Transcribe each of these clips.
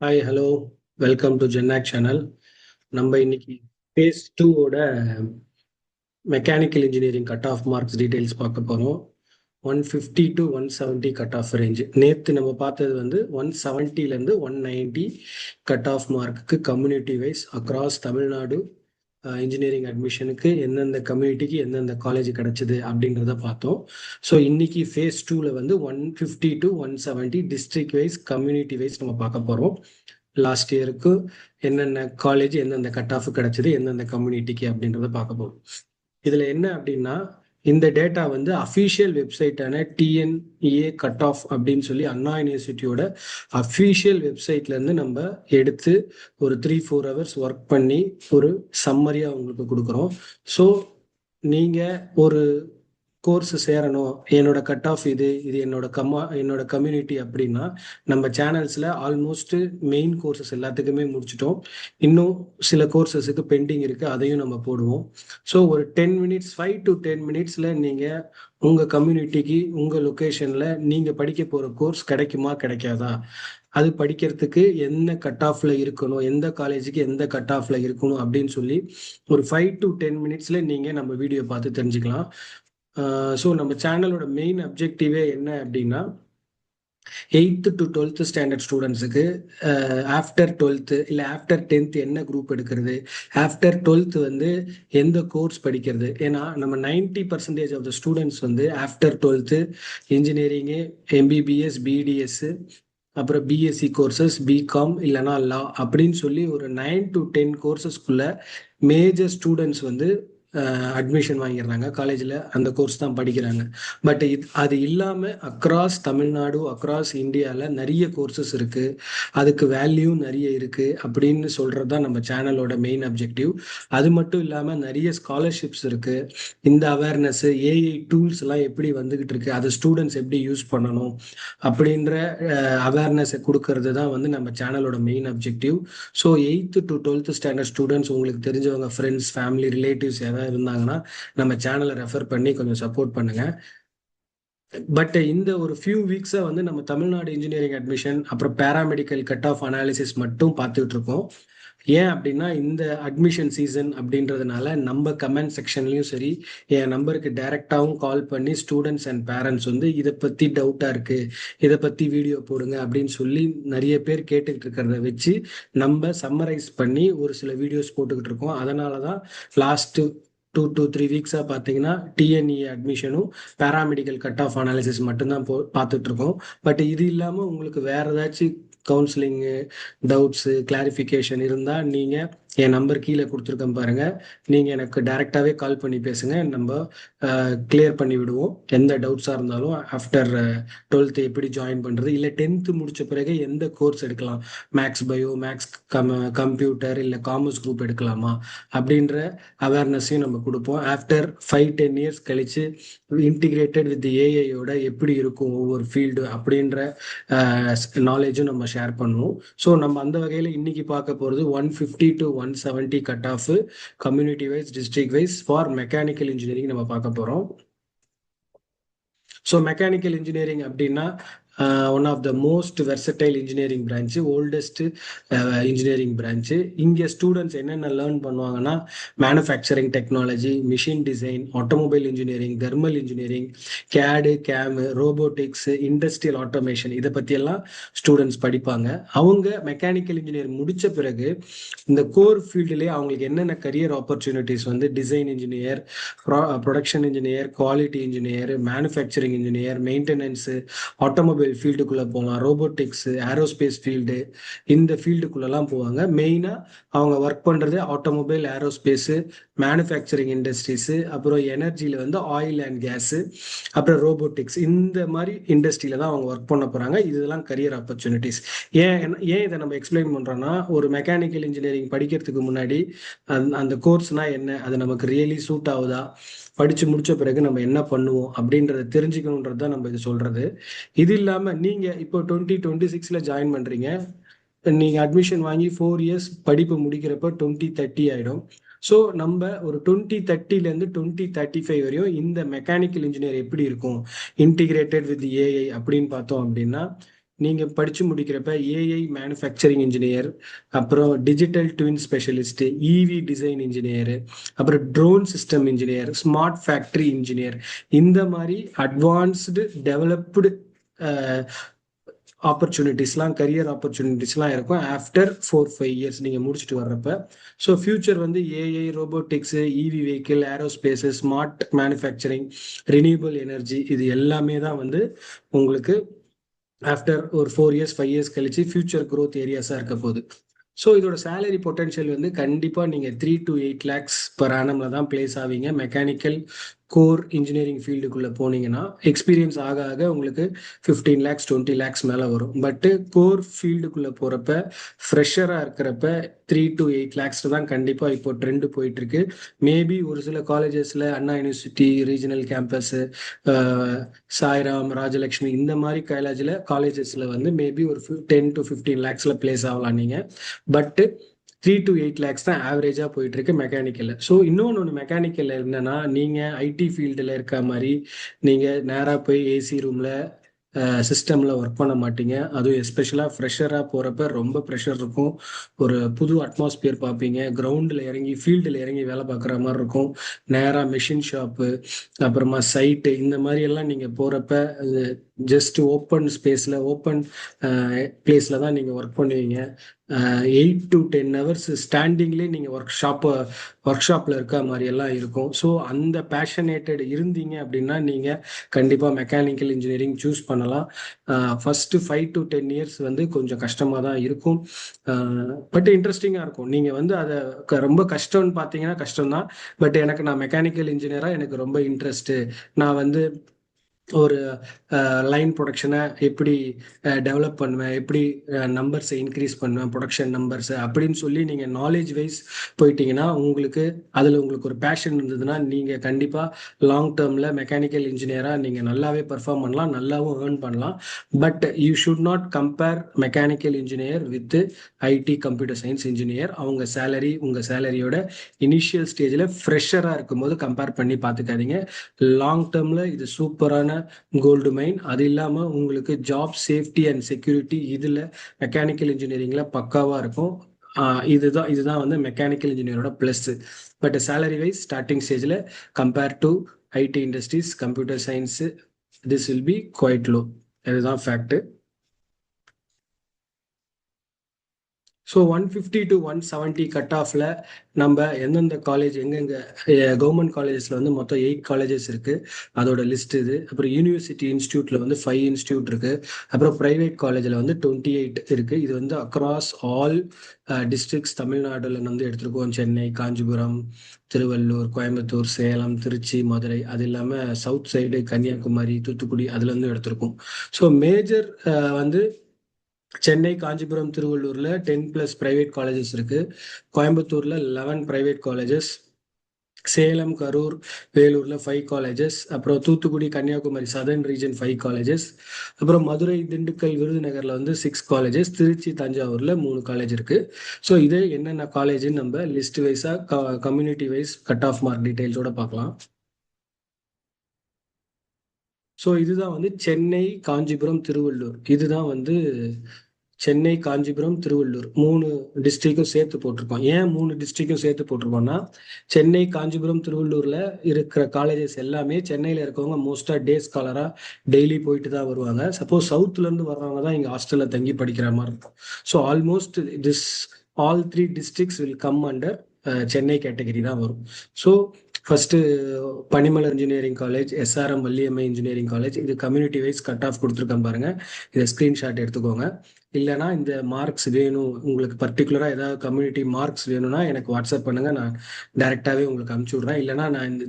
Hi hello, welcome to ஜென்னாக் channel. நம்ம இன்னைக்கு phase 2 ஓட mechanical engineering cut off marks details பார்க்க போகிறோம். 150 டு 170 கட் ஆஃப் ரேஞ்ச். நேற்று நம்ம பார்த்தது வந்து 170லேருந்து 190 கட் ஆஃப் மார்க்குக்கு community wise across Tamil Nadu engineering அட்மிஷனுக்கு எந்தெந்த கம்யூனிட்டிக்கு எந்தெந்த காலேஜ் கிடைச்சது அப்படின்றத பார்த்தோம். ஸோ இன்னைக்கு ஃபேஸ் 2ல வந்து 150 to 170 district wise community wise நம்ம பார்க்க போகிறோம். லாஸ்ட் இயருக்கு என்னென்ன காலேஜ் எந்தெந்த கட் ஆஃப் கிடைச்சது எந்தெந்த கம்யூனிட்டிக்கு அப்படின்றத பார்க்க போகிறோம். இதில் என்ன அப்படின்னா, இந்த டேட்டா வந்து அஃபீஷியல் வெப்சைட்டான டிஎன்இஏ கட் ஆஃப் அப்படின்னு சொல்லி அண்ணா யூனிவர்சிட்டியோட அஃபீஷியல் வெப்சைட்லேருந்து நம்ம எடுத்து ஒரு 3-4 ஹவர்ஸ் ஒர்க் பண்ணி ஒரு சம்மரியாக உங்களுக்கு கொடுக்குறோம். ஸோ நீங்கள் ஒரு கோர்ஸ் சேரணும், என்னோட கட் ஆஃப் இது என்னோட கம்யூனிட்டி அப்படின்னா நம்ம சேனல்ஸில் ஆல்மோஸ்ட் மெயின் கோர்சஸ் எல்லாத்துக்குமே முடிச்சிட்டோம். இன்னும் சில கோர்சஸுக்கு பெண்டிங் இருக்குது, அதையும் நம்ம போடுவோம். ஸோ ஒரு 10 மினிட்ஸ் 5 to 10 மினிட்ஸில் நீங்கள் உங்கள் கம்யூனிட்டிக்கு உங்கள் லொக்கேஷனில் நீங்கள் படிக்க போகிற கோர்ஸ் கிடைக்குமா கிடைக்காதா, அது படிக்கிறதுக்கு என்ன கட் ஆஃப்ல இருக்கணும், எந்த காலேஜுக்கு எந்த கட் ஆஃப்ல இருக்கணும் அப்படின்னு சொல்லி ஒரு 5 to 10 மினிட்ஸ்ல நீங்க நம்ம வீடியோ பார்த்து தெரிஞ்சுக்கலாம். ஸோ நம்ம சேனலோட மெயின் அப்ஜெக்டிவே என்ன அப்படின்னா, 8th to 12th ஸ்டாண்டர்ட் ஸ்டூடெண்ட்ஸுக்கு ஆஃப்டர் 12th இல்லை ஆஃப்டர் 10th என்ன குரூப் எடுக்கிறது, ஆஃப்டர் 12th வந்து எந்த கோர்ஸ் படிக்கிறது. ஏன்னா நம்ம 90% ஆஃப் த ஸ்டூடெண்ட்ஸ் வந்து ஆஃப்டர் 12th இன்ஜினியரிங்கு, எம்பிபிஎஸ், பிடிஎஸ், அப்புறம் பிஎஸ்சி கோர்சஸ், பிகாம் இல்லைனா லா அப்படின்னு சொல்லி ஒரு 9 to 10 கோர்சஸ்க்குள்ள மேஜர் ஸ்டூடெண்ட்ஸ் வந்து அட்மிஷன் வாங்கிடுறாங்க, காலேஜில் அந்த கோர்ஸ் தான் படிக்கிறாங்க. பட் அது இல்லாமல் அக்ராஸ் தமிழ்நாடு அக்ராஸ் இந்தியாவில் நிறைய கோர்சஸ் இருக்குது, அதுக்கு வேல்யூ நிறைய இருக்குது அப்படின்னு சொல்கிறது தான் நம்ம சேனலோட மெயின் அப்ஜெக்டிவ். அது மட்டும் இல்லாமல் நிறைய ஸ்காலர்ஷிப்ஸ் இருக்குது. இந்த அவேர்னஸ்ஸு, ஏஐ டூல்ஸ்லாம் எப்படி வந்துக்கிட்டு இருக்கு, அதை ஸ்டூடெண்ட்ஸ் எப்படி யூஸ் பண்ணணும் அப்படின்ற அவேர்னஸை கொடுக்கறது தான் வந்து நம்ம சேனலோட main objective. So 8th to 12th standard students, உங்களுக்கு தெரிஞ்சவங்க, ஃப்ரெண்ட்ஸ், ஃபேமிலி, ரிலேட்டிவ்ஸ் ஏதாவது இருந்தாங்கன்னா நம்ம சேனலை ரெஃபர் பண்ணி கொஞ்சம் சப்போர்ட் பண்ணுங்க. பட் இந்த ஒரு ஃபியூ வீக்ஸா வந்து நம்ம தமிழ்நாடு இன்ஜினியரிங் அட்மிஷன் அப்புறம் பேராமெடிக்கல் கட் ஆஃப் அனாலிசிஸ் மட்டும் பார்த்துட்டு இருக்கோம். ஏன் அப்படின்னா, இந்த அட்மிஷன் சீசன் அப்படின்றதுனால நம்ம கமெண்ட் செக்ஷன்லையும் சரி, என் நம்பருக்கு டைரெக்டாகவும் கால் பண்ணி ஸ்டூடெண்ட்ஸ் அண்ட் பேரண்ட்ஸ் வந்து இதை பற்றி டவுட்டாக இருக்குது, இதை பற்றி வீடியோ போடுங்க அப்படின்னு சொல்லி நிறைய பேர் கேட்டுக்கிட்டு இருக்கிறத வச்சு நம்ம சம்மரைஸ் பண்ணி ஒரு சில வீடியோஸ் போட்டுக்கிட்டு இருக்கோம். அதனால தான் லாஸ்ட்டு 2 to 3 வீக்ஸாக பார்த்தீங்கன்னா டிஎன்இஏ அட்மிஷனும் பேராமெடிக்கல் கட் ஆஃப் அனாலிசிஸ் மட்டும்தான் பார்த்துட்டு இருக்கோம். பட் இது இல்லாமல் உங்களுக்கு வேற ஏதாச்சும் கவுன்சிலிங்கு, டவுட்ஸு, கிளாரிஃபிகேஷன் இருந்தால் நீங்கள் என் நம்பர் கீழே கொடுத்துருக்கேன் பாருங்கள், நீங்கள் எனக்கு டைரெக்டாகவே கால் பண்ணி பேசுங்க, நம்ம கிளியர் பண்ணி விடுவோம். எந்த டவுட்ஸாக இருந்தாலும் ஆஃப்டர் 12th எப்படி ஜாயின் பண்ணுறது, இல்லை 10th முடித்த பிறகு எந்த கோர்ஸ் எடுக்கலாம், மேக்ஸ் பயோ, மேக்ஸ் கம்ப்யூட்டர் இல்லை காமர்ஸ் குரூப் எடுக்கலாமா அப்படின்ற அவேர்னஸையும் நம்ம கொடுப்போம். ஆஃப்டர் 5-10 இயர்ஸ் கழித்து இன்டிகிரேட்டட் வித் ஏஐயோட எப்படி இருக்கும் ஒவ்வொரு ஃபீல்டு அப்படின்ற நாலேஜும் நம்ம ஷேர் பண்ணுவோம். ஸோ நம்ம அந்த வகையில் இன்னைக்கு பார்க்க போகிறது 150 to 170 cut off community wise district wise for mechanical engineering நம்ம பார்க்க போகிறோம். ஸோ மெக்கானிக்கல் இன்ஜினியரிங் அப்படின்னா one of the most versatile engineering branch, oldest engineering branch. இங்கே ஸ்டூடெண்ட்ஸ் என்னென்ன லேர்ன் பண்ணுவாங்கன்னா, manufacturing technology, machine design, automobile engineering, thermal engineering, CAD, CAM, robotics, industrial automation, இதை பற்றியெல்லாம் students படிப்பாங்க. அவங்க மெக்கானிக்கல் இன்ஜினியர் முடித்த பிறகு இந்த கோர் ஃபீல்டுலேயே அவங்களுக்கு என்னென்ன கரியர் ஆப்பர்ச்சுனிட்டிஸ் வந்து design engineer, production engineer, quality engineer, manufacturing engineer, maintenance, automobile ஃபீல்டுக்குள்ளே போகலாம், ரோபோட்டிக்ஸு, ஏரோஸ்பேஸ் ஃபீல்டு, இந்த ஃபீல்டுக்குள்ளெல்லாம் போவாங்க. மெயினாக அவங்க ஒர்க் பண்ணுறது ஆட்டோமொபைல், ஏரோஸ்பேஸு, மேனுஃபேக்சரிங் இண்டஸ்ட்ரீஸு, அப்புறம் எனர்ஜியில் வந்து ஆயில் அண்ட் கேஸு, அப்புறம் ரோபோட்டிக்ஸ், இந்த மாதிரி இண்டஸ்ட்ரியில் தான் அவங்க ஒர்க் பண்ண போகிறாங்க. இதெல்லாம் கரியர் ஆப்பர்ச்சுனிட்டிஸ். ஏன் இதை நம்ம எக்ஸ்பிளைன் பண்ணுறோன்னா, ஒரு மெக்கானிக்கல் இன்ஜினியரிங் படிக்கிறதுக்கு முன்னாடி அந்த கோர்ஸ்னால் என்ன, அது நமக்கு ரியலி சூட் ஆகுதா, படித்து முடித்த பிறகு நம்ம என்ன பண்ணுவோம் அப்படின்றத தெரிஞ்சுக்கணுன்றது தான் நம்ம இது சொல்கிறது. இது இல்லாமல் நீங்கள் இப்போ 2026 ஜாயின் பண்ணுறீங்க, நீங்கள் அட்மிஷன் வாங்கி 4 இயர்ஸ் படிப்பு முடிக்கிறப்ப 2030 ஆகிடும். ஸோ நம்ம ஒரு 2030லேருந்து 2035 வரையும் இந்த மெக்கானிக்கல் இன்ஜினியர் எப்படி இருக்கும் இன்டிகிரேட்டட் வித் ஏஐ அப்படின்னு பார்த்தோம் அப்படின்னா, நீங்கள் படித்து முடிக்கிறப்ப ஏஐ மேனுஃபேக்சரிங் இன்ஜினியர், அப்புறம் digital twin specialist, EV design engineer, அப்புறம் drone system engineer, smart factory engineer, இந்த மாதிரி அட்வான்ஸ்டு டெவலப்டு ஆப்பர்ச்சுனிட்டிஸ்லாம், கரியர் ஆப்பர்ச்சுனிட்டிஸ்லாம் இருக்கும் ஆஃப்டர் 4-5 இயர்ஸ் நீங்கள் முடிச்சுட்டு வர்றப்ப. ஸோ ஃபியூச்சர் வந்து AI, robotics, EV vehicle, aerospace, smart manufacturing, renewable energy, இது எல்லாமே தான் வந்து உங்களுக்கு ஆஃப்டர் ஒரு 4 இயர்ஸ் 5 இயர்ஸ் கழிச்சு ஃபியூச்சர் க்ரோத் ஏரியாஸாக இருக்க போகுது. ஸோ இதோட சேலரி பொட்டன்ஷியல் வந்து கண்டிப்பாக நீங்கள் 3 to 8 lakhs per annumல தான் பிளேஸ் ஆவீங்க. மெக்கானிக்கல் கோர் இன்ஜினியரிங் ஃபீல்டுக்குள்ளே போனீங்கன்னா எக்ஸ்பீரியன்ஸ் ஆக ஆக உங்களுக்கு 15 lakhs 20 lakhs மேலே வரும். பட்டு கோர் ஃபீல்டுக்குள்ளே போகிறப்ப ஃப்ரெஷராக இருக்கிறப்ப 3 to 8 lakhs தான் கண்டிப்பாக இப்போ ட்ரெண்டு போயிட்டுருக்கு. மேபி ஒரு சில காலேஜஸில் Anna university, regional campus, Sairam, Rajalakshmi, இந்த மாதிரி காலேஜஸில் வந்து மேபி ஒரு 10 to 15 lakhs பிளேஸ் ஆகலாம் நீங்கள். பட்டு 3 to 8 lakhs தான் ஆவரேஜாக போயிட்டு இருக்கு மெக்கானிக்கலில். ஸோ இன்னொன்று மெக்கானிக்கலில் என்னன்னா, நீங்கள் ஐடி ஃபீல்டில் இருக்க மாதிரி நீங்கள் நேராக போய் ஏசி ரூமில் சிஸ்டமில் ஒர்க் பண்ண மாட்டீங்க. அதுவும் எஸ்பெஷலாக ஃப்ரெஷராக போகிறப்ப ரொம்ப ப்ரெஷர் இருக்கும். ஒரு புது அட்மாஸ்பியர் பார்ப்பீங்க. கிரவுண்டில் இறங்கி ஃபீல்டில் இறங்கி வேலை பார்க்குற மாதிரி இருக்கும். நேராக மெஷின் ஷாப்பு, அப்புறமா சைட்டு, இந்த மாதிரியெல்லாம் நீங்கள் போகிறப்ப ஜஸ்ட் ஓப்பன் ஸ்பேஸில், ஓப்பன் பிளேஸில் தான் நீங்கள் ஒர்க் பண்ணுவீங்க. 8 to 10 hours ஸ்டாண்டிங்லேயே நீங்கள் ஒர்க் ஷாப்பில் இருக்க மாதிரியெல்லாம் இருக்கும். ஸோ அந்த பேஷனேட்டட் இருந்தீங்க அப்படின்னா நீங்கள் கண்டிப்பாக மெக்கானிக்கல் இன்ஜினியரிங் சூஸ் பண்ணலாம். ஃபஸ்ட்டு 5 to 10 years வந்து கொஞ்சம் கஷ்டமாக தான் இருக்கும். பட் இன்ட்ரெஸ்டிங்காக இருக்கும். நீங்கள் வந்து அதை ரொம்ப கஷ்டம்னு பார்த்தீங்கன்னா கஷ்டம்தான். பட் நான் மெக்கானிக்கல் இன்ஜினியராக எனக்கு ரொம்ப இன்ட்ரெஸ்ட்டு. நான் வந்து ஒரு லைன் ப்ரொடக்ஷனை எப்படி டெவலப் பண்ணுவேன், எப்படி நம்பர்ஸை இன்க்ரீஸ் பண்ணுவேன், ப்ரொடக்ஷன் நம்பர்ஸை அப்படின்னு சொல்லி நீங்கள் நாலேஜ் வைஸ் போயிட்டீங்கன்னா அதில் உங்களுக்கு ஒரு பேஷன் இருந்ததுன்னா நீங்கள் கண்டிப்பாக லாங் டேர்மில் மெக்கானிக்கல் இன்ஜினியராக நீங்கள் நல்லாவே பர்ஃபார்ம் பண்ணலாம், நல்லாவும் ஏர்ன் பண்ணலாம். But you should not compare mechanical engineer with ID computer science engineer. அவங்க சேலரி உங்கள் சேலரியோட இனிஷியல் ஸ்டேஜில் ஃப்ரெஷராக இருக்கும்போது கம்பேர் பண்ணி பார்த்துக்காதீங்க. லாங் டேர்மில் இது சூப்பரான கோல்டு மைன். அது இல்லாமல் உங்களுக்கு ஜாப் சேஃப்டி அண்ட் செக்யூரிட்டி இதில் மெக்கானிக்கல் இன்ஜினியரிங்கில் பக்காவாக இருக்கும். இதுதான் வந்து மெக்கானிக்கல் இன்ஜினியரோட plus. But salary wise starting ஸ்டேஜில் compare to IT industries, computer science, this will be quite low. இதுதான் ஃபேக்ட். ஸோ 150 to 170 கட் ஆஃபில் நம்ம எந்தெந்த காலேஜ், எங்கெங்கே கவர்மெண்ட் காலேஜஸில் வந்து மொத்தம் 8 காலேஜஸ் இருக்குது, அதோட லிஸ்ட் இது. அப்புறம் யூனிவர்சிட்டி இன்ஸ்டியூட்டில் வந்து 5 இன்ஸ்டியூட் இருக்குது. அப்புறம் ப்ரைவேட் காலேஜில் வந்து 28 இருக்குது. இது வந்து அக்ராஸ் ஆல் டிஸ்ட்ரிக்ட்ஸ் தமிழ்நாடுல வந்து எடுத்திருக்கோம். சென்னை, காஞ்சிபுரம், திருவள்ளூர், கோயம்புத்தூர், சேலம், திருச்சி, மதுரை, அது இல்லாமல் சவுத் சைடு கன்னியாகுமரி, தூத்துக்குடி, அதுலேருந்து எடுத்திருக்கோம். ஸோ மேஜர் வந்து சென்னை, காஞ்சிபுரம், திருவள்ளூர்ல 10+ பிரைவேட் காலேஜஸ் இருக்கு. கோயம்புத்தூர்ல 11 பிரைவேட் காலேஜஸ், சேலம், கரூர், வேலூர்ல 5 காலேஜஸ், அப்புறம் Thoothukudi, Kanyakumari southern region 5 colleges, அப்புறம் மதுரை, திண்டுக்கல், விருதுநகர்ல வந்து 6 காலேஜஸ், திருச்சி, தஞ்சாவூர்ல 3 காலேஜ் இருக்கு. ஸோ இது என்னென்ன காலேஜ்னு நம்ம லிஸ்ட் வைஸா community wise cut off mark டீடைல்ஸோட பார்க்கலாம். ஸோ இதுதான் வந்து சென்னை, காஞ்சிபுரம், திருவள்ளூர். இதுதான் வந்து சென்னை, காஞ்சிபுரம், திருவள்ளூர் 3 டிஸ்ட்ரிக்டும் சேர்த்து போட்டிருக்கோம். ஏன் 3 டிஸ்ட்ரிக்டும் சேர்த்து போட்டிருக்கோம்னா, சென்னை, காஞ்சிபுரம், திருவள்ளூர்ல இருக்கிற காலேஜஸ் எல்லாமே சென்னையில் இருக்கவங்க மோஸ்டா டே ஸ்காலரா டெய்லி போயிட்டு தான் வருவாங்க. சப்போஸ் சவுத்துல இருந்து வர்றவங்க தான் இங்க ஹாஸ்டல்ல தங்கி படிக்கிற மாதிரி இருக்கும். So almost all 3 districts will come under Chennai category தான் வரும். So first Panimalar engineering college, SRM Valliammai engineering college, இது கம்யூனிட்டி வைஸ் கட் ஆஃப் கொடுத்துருக்கேன் பாருங்க. இதை ஸ்கிரீன்ஷாட் எடுத்துக்கோங்க. இல்லைனா இந்த மார்க்ஸ் வேணும், உங்களுக்கு பர்டிகுலராக ஏதாவது கம்யூனிட்டி மார்க்ஸ் வேணும்னா எனக்கு வாட்ஸ்அப் பண்ணுங்க, நான் டைரெக்டாகவே உங்களுக்கு அனுப்பிச்சி விட்றேன். இல்லைனா நான் இந்த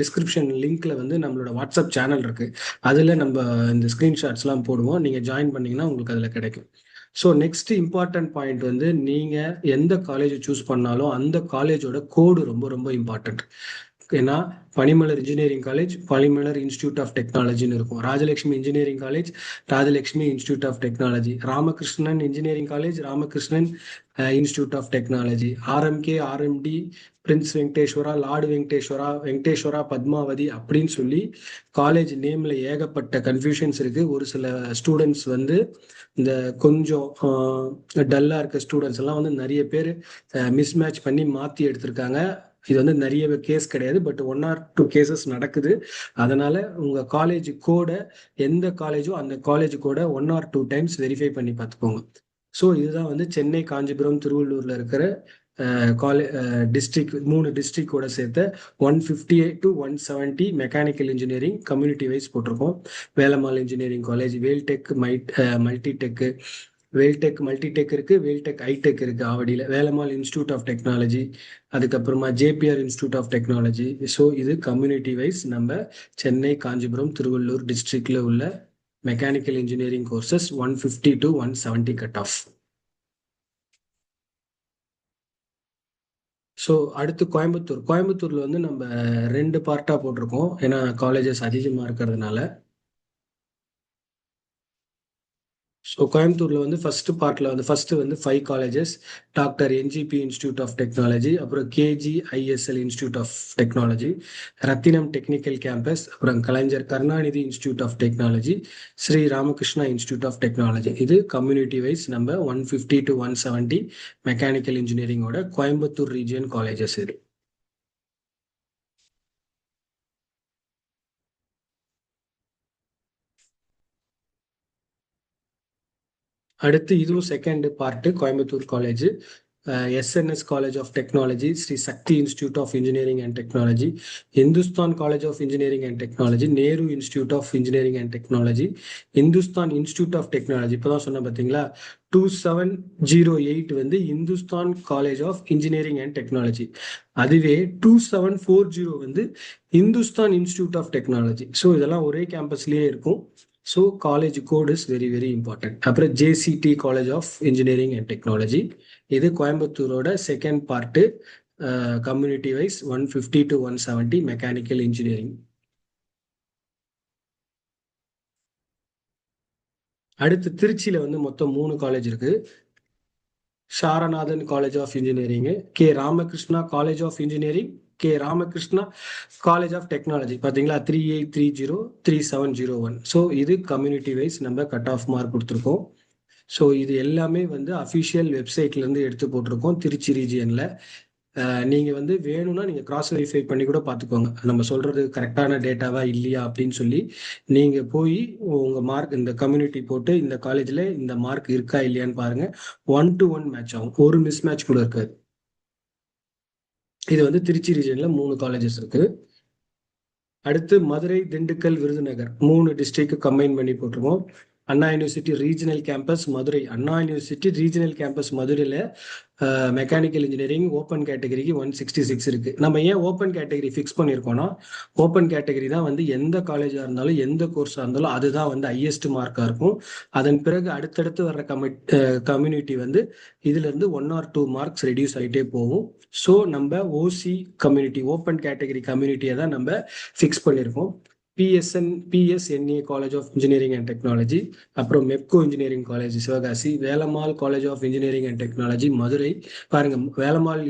டிஸ்கிரிப்ஷன் லிங்க்ல வந்து நம்மளோட வாட்ஸ்அப் சேனல் இருக்கு, அதில் நம்ம இந்த ஸ்க்ரீன்ஷாட்ஸ்லாம் போடுவோம். நீங்கள் ஜாயின் பண்ணீங்கன்னா உங்களுக்கு அதில் கிடைக்கும். ஸோ நெக்ஸ்ட் இம்பார்ட்டன்ட் பாயிண்ட் வந்து நீங்கள் எந்த காலேஜ் சூஸ் பண்ணாலும் அந்த காலேஜோட கோடு ரொம்ப ரொம்ப இம்பார்ட்டன்ட். ஏன்னா Panimalar engineering college, Panimalar institute of டெக்னாலஜின்னு இருக்கும். Rajalakshmi engineering college, Rajalakshmi institute of technology. Ramakrishnan engineering college, Ramakrishnan institute of technology. RMK, RMD, prince Venkateswara, lord Venkateswara, Venkateswara Padmavathi அப்படின்னு சொல்லி காலேஜ் நேம்ல ஏகப்பட்ட கன்ஃபியூஷன்ஸ் இருக்கு. ஒரு சில ஸ்டூடெண்ட்ஸ் வந்து இந்த கொஞ்சம் டல்லா இருக்க ஸ்டூடெண்ட்ஸ் எல்லாம் வந்து நிறைய பேர் மிஸ்மேட்ச் பண்ணி மாத்தி எடுத்திருக்காங்க. இது வந்து நிறைய கேஸ் கிடையாது, பட் 1 or 2 கேசஸ் நடக்குது. அதனால உங்க காலேஜ் கோட, எந்த காலேஜோ அந்த காலேஜ் கோட 1 or 2 டைம்ஸ் வெரிஃபை பண்ணி பார்த்துக்கோங்க. ஸோ இதுதான் வந்து சென்னை, காஞ்சிபுரம், திருவள்ளூர்ல இருக்கிற டிஸ்ட்ரிக்ட், 3 டிஸ்ட்ரிக்டோட சேர்த்த 158 to 170 mechanical engineering community wise போட்டிருக்கோம். Velammal engineering college, Veltech, multitech, Veltech multitech இருக்கு, வேல்டெக் ஐடெக் இருக்கு ஆவடியில், வேலம்மாள் இன்ஸ்டியூட் ஆஃப் டெக்னாலஜி, அதுக்கப்புறமா JPR institute of technology. So இது கம்யூனிட்டி வைஸ் நம்ம சென்னை, காஞ்சிபுரம், திருவள்ளூர் டிஸ்ட்ரிக்ட்ல உள்ள mechanical engineering courses 150 to 170 cut off. So அடுத்து கோயம்புத்தூர்ல வந்து நம்ம 2 பார்ட்டா போட்டிருக்கோம், ஏன்னா காலேஜஸ் அதிகமாக இருக்கிறதுனால. ஸோ கோயம்புத்தூர்ல வந்து ஃபர்ஸ்ட் பார்ட்ல வந்து ஃபர்ஸ்ட் வந்து 5 colleges: doctor NGP institute of technology, அப்புறம் KGISL institute of technology, Rathinam technical campus, அப்புறம் Kalaignar Karunanidhi institute of technology, Sri Ramakrishna institute of technology. இது கம்யூனிட்டி வைஸ் நம்ம 150 to 170 மெக்கானிக்கல் இன்ஜினியரிங்கோட கோயம்புத்தூர் ரீஜியன் காலேஜஸ் இது. அடுத்து இதுவும் second part, Coimbatore college. SNS college of technology, Sri Sakthi institute of engineering and technology, Hindustan college of engineering and technology, Nehru institute of engineering and technology, Hindustan institute of technology. இப்போதான் சொன்ன பார்த்தீங்களா, 2708 வந்து Hindustan college of engineering and technology. அதுவே 2740 வந்து Hindustan institute of technology. So இதெல்லாம் ஒரே கேம்பஸ்லயே இருக்கும். So college code is very very important. அப்புறம் JCT college of engineering and technology. இது கோயம்புத்தூரோட second part, community wise 150 to 170 mechanical engineering. அடுத்து திருச்சியில வந்து மொத்தம் 3 காலேஜ் இருக்கு. Saranathan college of engineering, K Ramakrishna college of engineering, K Ramakrishna college of technology. பார்த்தீங்களா, 3830 3701. So இது கம்யூனிட்டி வைஸ் நம்ம கட் ஆஃப் மார்க் கொடுத்துருக்கோம். ஸோ இது எல்லாமே வந்து அஃபிஷியல் வெப்சைட்லேருந்து எடுத்து போட்டிருக்கோம் திருச்சி ரீஜியனில். நீங்கள் வந்து வேணும்னா நீங்கள் கிராஸ் வெரிஃபை பண்ணி கூட பார்த்துக்கோங்க, நம்ம சொல்கிறது கரெக்டான டேட்டாவா இல்லையா அப்படின்னு சொல்லி. நீங்கள் போய் உங்கள் மார்க் இந்த கம்யூனிட்டி போட்டு இந்த காலேஜில் இந்த மார்க் இருக்கா இல்லையான்னு பாருங்கள். 1 to 1 மேட்ச் ஆகும், ஒரு மிஸ் மேட்ச் கூட இருக்காது. இது வந்து திருச்சி ரீஜியனில் 3 காலேஜஸ் இருக்குது. அடுத்து மதுரை, திண்டுக்கல், விருதுநகர் 3 டிஸ்ட்ரிக்ட் கம்பைன் பண்ணி போட்டிருக்கோம். Anna university regional campus Madurai, Anna university regional campus மதுரையில் மெக்கானிக்கல் இன்ஜினியரிங் ஓப்பன் கேட்டகரிக்கு 166 இருக்கு. நம்ம ஏன் ஓப்பன் கேட்டகரி ஃபிக்ஸ் பண்ணியிருக்கோம்னா, ஓப்பன் கேட்டகரி தான் வந்து எந்த காலேஜாக இருந்தாலும் எந்த கோர்ஸாக இருந்தாலும் அதுதான் வந்து ஹையஸ்ட் மார்க்காக இருக்கும். அதன் பிறகு அடுத்தடுத்து வர்ற கம்யூனிட்டி வந்து இதுல இருந்து 1 or 2 மார்க்ஸ் ரெடியூஸ் ஆகிட்டே போகும். ஸோ நம்ம ஓசி கம்யூனிட்டி, ஓப்பன் கேட்டகரி கம்யூனிட்டியை தான் நம்ம ஃபிக்ஸ் பண்ணியிருக்கோம். PSNA college of engineering and technology, அப்புறம் MEPCO engineering college Sivakasi, Velammal college of engineering and technology Madurai. பாருங்க, வேலம்மாள்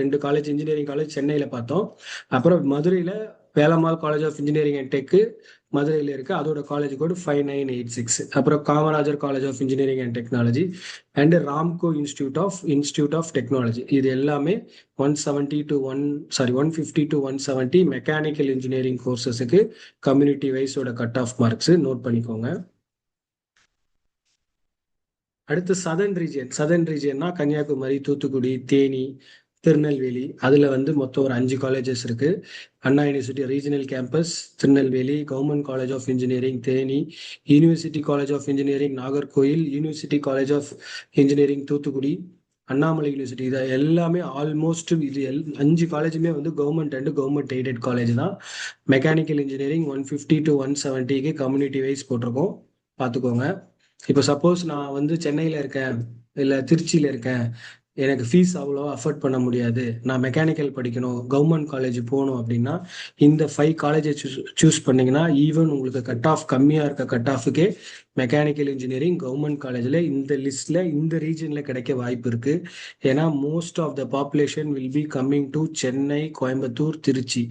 2 காலேஜ் இன்ஜினியரிங் காலேஜ் சென்னையில் பார்த்தோம். அப்புறம் மதுரையில் Velammal college of engineering and tech மதுரையில் இருக்கு, அதோட காலேஜ் கோடு 5986. அப்புறம் Kamarajar college of engineering and technology and Ramco institute of technology. இது எல்லாமே 150 to 170 மெக்கானிக்கல் இன்ஜினியரிங் கோர்சஸுக்கு கம்யூனிட்டி வைஸோட கட் ஆஃப் மார்க்ஸ் நோட் பண்ணிக்கோங்க. அடுத்து சதர்ன் ரீஜியன்னா கன்னியாகுமரி, தூத்துக்குடி, தேனி, திருநெல்வேலி. அதுல வந்து மொத்தம் ஒரு 5 காலேஜஸ் இருக்கு. Anna university regional campus Tirunelveli, government college of engineering Theni, university college of engineering Nagercoil, university college of engineering Thoothukudi, Annamalai university. இது எல்லாமே ஆல்மோஸ்ட் இது 5 காலேஜுமே வந்து government and government aided college தான். மெக்கானிக்கல் இன்ஜினியரிங் 150 to 170க்கு கம்யூனிட்டி வைஸ் போட்டிருக்கோம், பார்த்துக்கோங்க. இப்போ சப்போஸ் நான் வந்து சென்னையில் இருக்கேன், இல்லை திருச்சியில் இருக்கேன், எனக்கு ஃபீஸ் அவ்வளோ அஃபோர்ட் பண்ண முடியாது, நான் மெக்கானிக்கல் படிக்கணும், கவர்மெண்ட் காலேஜ் போகணும் அப்படின்னா இந்த 5 காலேஜை சூஸ் பண்ணீங்கன்னா ஈவன் உங்களுக்கு கட் ஆஃப் கம்மியாக இருக்க கட் ஆஃபுக்கே மெக்கானிக்கல் இன்ஜினியரிங் கவர்மெண்ட் காலேஜில் இந்த லிஸ்ட்டில் இந்த ரீஜனில் கிடைக்க வாய்ப்பு இருக்குது. ஏன்னா most of the population will be coming to Chennai, Coimbatore, Tiruchi.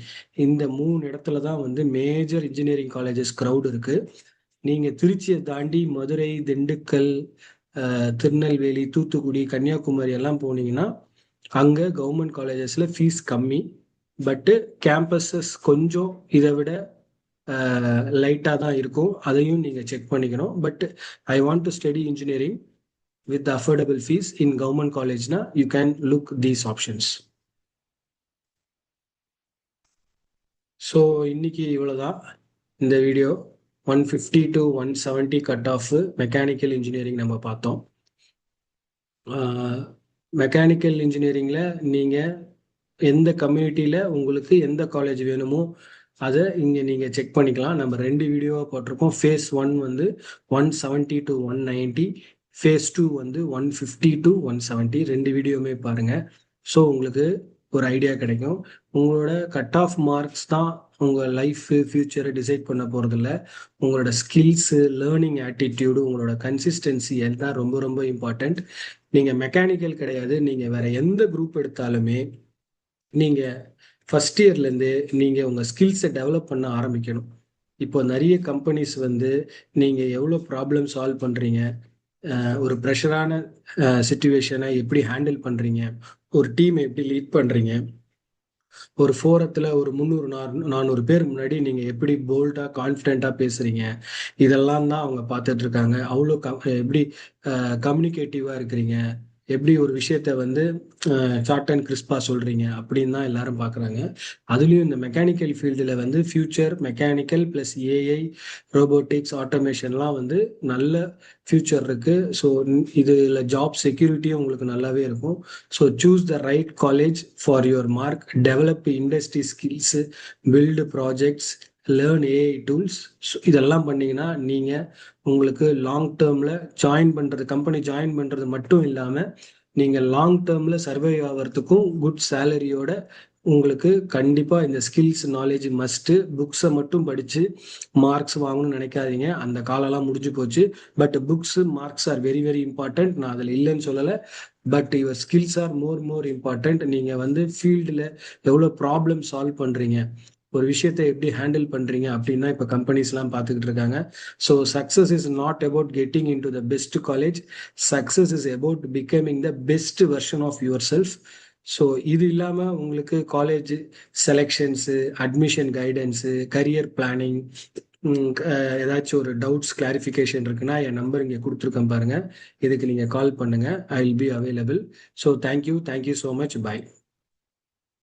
இந்த 3 இடத்துல தான் வந்து மேஜர் இன்ஜினியரிங் காலேஜஸ் க்ரௌட் இருக்குது. நீங்கள் திருச்சியை தாண்டி மதுரை, திண்டுக்கல், திருநெல்வேலி, தூத்துக்குடி, கன்னியாகுமரி எல்லாம் போனீங்கன்னா அங்கே கவர்மெண்ட் காலேஜஸில் ஃபீஸ் கம்மி, பட்டு கேம்பஸஸ் கொஞ்சம் இதை விட லைட்டாக தான் இருக்கும். அதையும் நீங்கள் செக் பண்ணிக்கணும். But I want to study engineering with affordable fees in government காலேஜ்னா you can look these options. So இன்னைக்கு இவ்வளோதான் இந்த video. 150 to 170 cut off mechanical engineering நம்ம பார்த்தோம். மெக்கானிக்கல் இன்ஜினியரிங்கில் நீங்கள் எந்த கம்யூனிட்டியில் உங்களுக்கு எந்த காலேஜ் வேணுமோ அதை இங்கே நீங்கள் செக் பண்ணிக்கலாம். நம்ம 2 வீடியோவாக போட்டிருக்கோம். ஃபேஸ் 1 வந்து 170 to 190, ஃபேஸ் 2 வந்து 150 to 170. 2 வீடியோவுமே பாருங்கள். ஸோ உங்களுக்கு ஒரு ஐடியா கிடைக்கும். உங்களோட கட் ஆஃப் மார்க்ஸ் தான் உங்கள் லைஃபு ஃப்யூச்சரை டிசைட் பண்ண போகிறதில்ல. உங்களோட ஸ்கில்ஸு, லேர்னிங் ஆட்டிடியூடு, உங்களோட கன்சிஸ்டன்சி எல்லாம் ரொம்ப ரொம்ப இம்பார்ட்டண்ட். நீங்கள் மெக்கானிக்கல் கிடையாது, நீங்கள் வேற எந்த குரூப் எடுத்தாலுமே நீங்கள் ஃபர்ஸ்ட் இயர்லேருந்து நீங்கள் உங்கள் ஸ்கில்ஸை டெவலப் பண்ண ஆரம்பிக்கணும். இப்போ நிறைய கம்பெனிஸ் வந்து நீங்கள் எவ்வளோ ப்ராப்ளம் சால்வ் பண்ணுறீங்க, ஒரு ப்ரெஷரான சிச்சுவேஷனை எப்படி ஹேண்டில் பண்ணுறீங்க, ஒரு டீமை எப்படி லீட் பண்ணுறீங்க, ஒரு ஃபோரத்தில் ஒரு 300-400 பேர் முன்னாடி நீங்கள் எப்படி போல்டாக கான்ஃபிடென்ட்டாக பேசுகிறீங்க, இதெல்லாம் தான் அவங்க பார்த்துட்டு இருக்காங்க. அவ்வளோ எப்படி கம்யூனிகேட்டிவாக இருக்கிறீங்க, எப்படி ஒரு விஷயத்த வந்து ஷார்ட் அண்ட் கிறிஸ்பாக சொல்கிறீங்க அப்படின்னு தான் எல்லாரும் பார்க்குறாங்க. அதுலேயும் இந்த மெக்கானிக்கல் ஃபீல்டில் வந்து future mechanical plus AI, robotics, ஆட்டோமேஷன்லாம் வந்து நல்ல ஃபியூச்சர் இருக்குது. ஸோ இதில் ஜாப் செக்யூரிட்டியும் உங்களுக்கு நல்லாவே இருக்கும். So choose the right college for your mark, develop industry skills, build projects, learn AI tools. இதெல்லாம் பண்ணிங்கன்னா நீங்கள் உங்களுக்கு லாங் டேர்மில் கம்பெனி ஜாயின் பண்ணுறது மட்டும் இல்லாமல் நீங்கள் லாங் டேர்மில் சர்வைவ் ஆகிறதுக்கும் குட் சேலரியோட உங்களுக்கு கண்டிப்பாக இந்த ஸ்கில்ஸ் நாலேஜ் மஸ்ட்டு. புக்ஸை மட்டும் படித்து மார்க்ஸ் வாங்கணும்னு நினைக்காதீங்க, அந்த காலம்லாம் முடிஞ்சு போச்சு. But books, marks are very very important, நான் அதில் இல்லைன்னு சொல்லலை. But your skills are more important. நீங்கள் வந்து ஃபீல்டில் எவ்வளோ ப்ராப்ளம் சால்வ் பண்ணுறீங்க, ஒரு விஷயத்தை எப்படி ஹேண்டில் பண்ணுறீங்க அப்படின்னா இப்போ கம்பெனிஸ்லாம் பார்த்துக்கிட்டு இருக்காங்க. So success is not about getting into the best college, success is about becoming the best version of yourself. So இது இல்லாமல் உங்களுக்கு college selections, admission guidance, career planning, ஏதாச்சும் ஒரு டவுட்ஸ் கிளாரிஃபிகேஷன் இருக்குன்னா என் நம்பர் இங்கே கொடுத்துருக்கேன் பாருங்கள். இதுக்கு நீங்கள் கால் பண்ணுங்கள், I will be available. So thank you so much, by.